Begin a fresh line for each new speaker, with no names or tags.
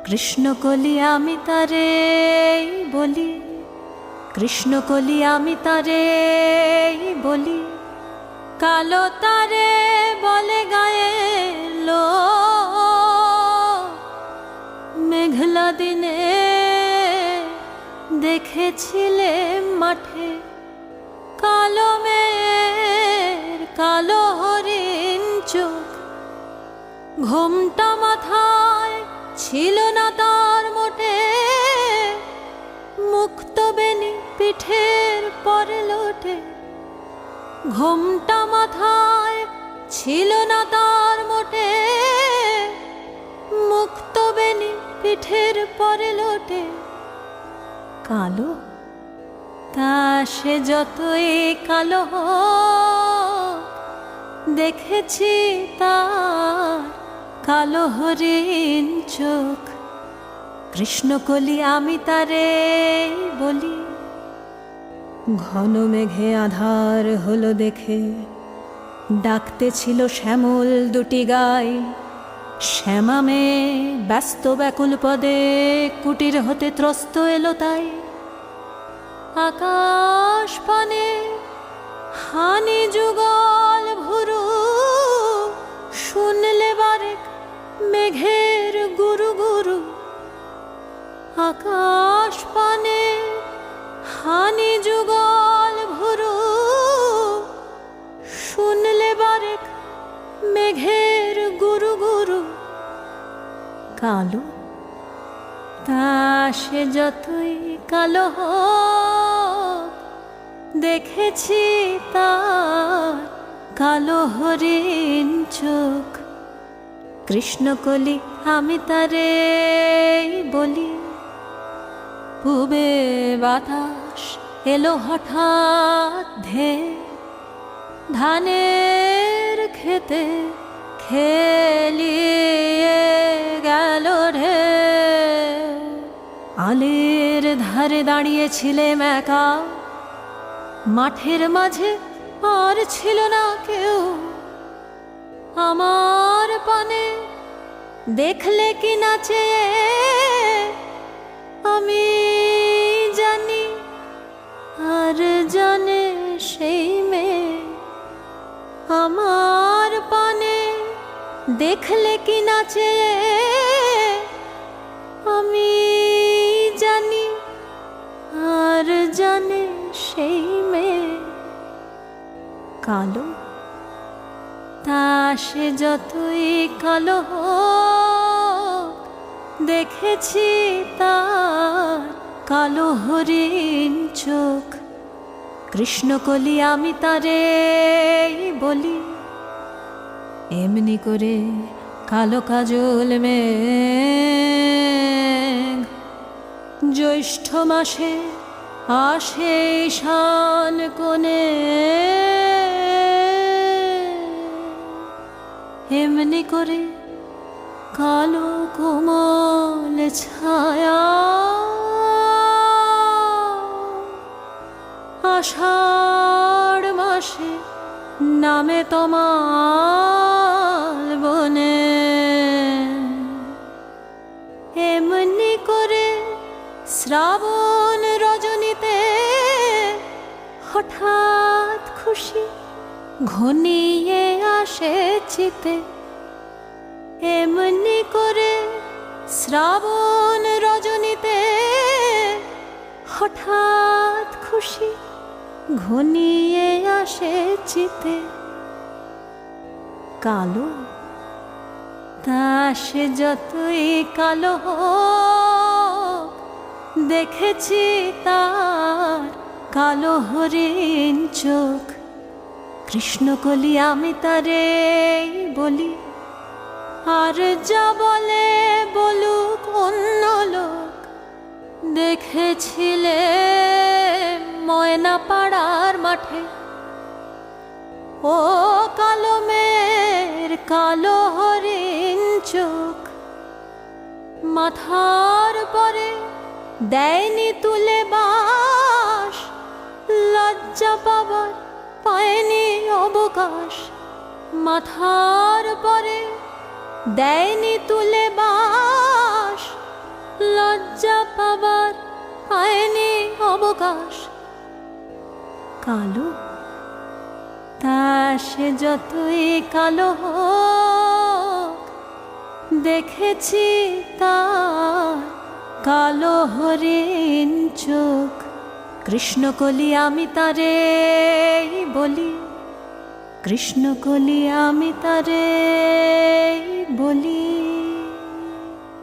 কৃষ্ণকলি আমি তারে বলি, কৃষ্ণকলি আমি তারে বলি, কালো তারে বলে গায়ে লো। মেঘলা দিনে দেখেছিলে মাঠে কালো মেয়ের কালো হরিণ চোখ। ঘোমটা মাথায় ছিল না তার মোটে, মুক্ত বেনি পিঠের পরে লোটে। ঘোমটা মাথায় ছিল না তার মোটে, মুক্ত বেনি পিঠের পরে লোটে। কালো তা সে যতই কালো হোক, দেখেছি তার কালো হরিণ চোখ। কৃষ্ণকলি আমি তারে বলি। ঘন মেঘে আধার হলো দেখে, ডাকতে ছিল শ্যামল দুটি গাই। শ্যামা মেয়ে ব্যস্ত ব্যাকুল পদে কুটির হতে ত্রস্ত এলো তাই। আকাশ পানে হানি যুগল ভুরু, শুনলে বারেক মেঘের গুরু গুরু। আকাশ পানে হানি যুগল ভুরু, শুনলে বারেক মেঘের গুরু গুরু। কালো তা সে যতই কালো হোক, দেখেছি তার কালো হরিণ চোখ। কৃষ্ণকলি আমি তারে বলি। পূবে বাতাস এলো হঠাৎ ধে, ধানের খেতে খেলিয়ে গেল রে। আলের ধারে দাঁড়িয়েছিলেম একা, মাঠের মাঝে আর ছিল না কেউ। আমার পানে দেখলে কি নাচে আমি জানি, আর জানে সেই মেয়ে। আমার পানে দেখলে কি নাচে আমি জানি, আর জানে সেই মেয়ে। কালো তা সে যতই কালো হোক, দেখেছি তার কালো হরিণ চোখ। কৃষ্ণকলি আমি তারে বলি। এমনি করে কালো কাজল মেঘ জ্যৈষ্ঠ মাসে আসে ঈশান কোণে। এমনি করে কালো কোমল ছায়া আষাঢ় মাসে নামে তমাল বনে। এমনি করে শ্রাবণ রজনীতে হঠাৎ খুশি ঘনিয়ে আসে চিতে। এমনি করে শ্রাবণ রজনীতে হঠাৎ খুশি ঘনিয়ে আসে চিতে। কালো তা সে যতই কালো হোক, দেখেছি তার কালো হরিণ চোখ। কৃষ্ণকলি আমি তারে বলি। আর যা বলে বলুক অন্য লোক, দেখেছিলে ময়না পাড়ার মাঠে ও কালো মেয়ের কালো হরিণ চোখ। মাথার পরে দেয়নি তুলে বাস, লজ্জা পাবার পায়নি অবকাশ। মাথার পরে দেয়নি তুলে বাস, লজ্জা পাবার পায়নি অবকাশ। কালো, তা সে যতই কালো হোক, দেখেছি তার কালো হরিণ চোখ। কৃষ্ণকলি আমি তারে বলি, কৃষ্ণকলি আমি তারে বলি।